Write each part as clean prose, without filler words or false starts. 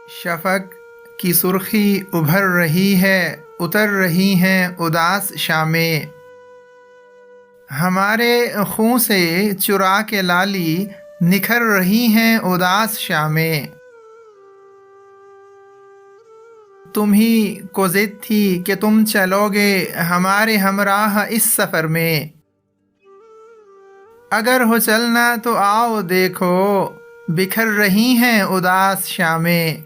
شفق کی سرخی ابھر رہی ہے، اتر رہی ہیں اداس شامیں۔ ہمارے خوں سے چرا کے لالی نکھر رہی ہیں اداس شامیں۔ تم ہی کو ضد تھی کہ تم چلو گے ہمارے ہمراہ اس سفر میں۔ اگر ہو چلنا تو آؤ دیکھو، بکھر رہی ہیں اداس شامیں۔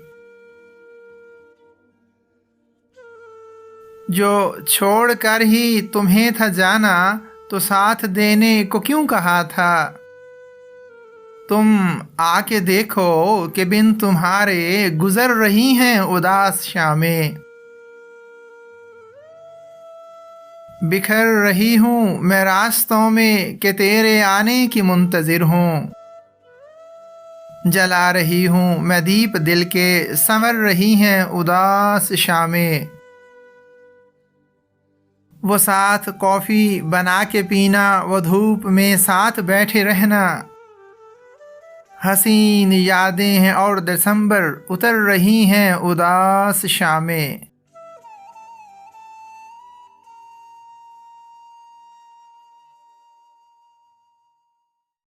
جو چھوڑ کر ہی تمہیں تھا جانا تو ساتھ دینے کو کیوں کہا تھا؟ تم آ کے دیکھو کہ بن تمہارے گزر رہی ہیں اداس شامیں۔ بکھر رہی ہوں میں راستوں میں کہ تیرے آنے کی منتظر ہوں۔ جلا رہی ہوں میں دیپ دل کے، سنور رہی ہیں اداس شامیں۔ وہ ساتھ کافی بنا کے پینا، وہ دھوپ میں ساتھ بیٹھے رہنا۔ حسین یادیں ہیں اور دسمبر اتر رہی ہیں اداس شامیں۔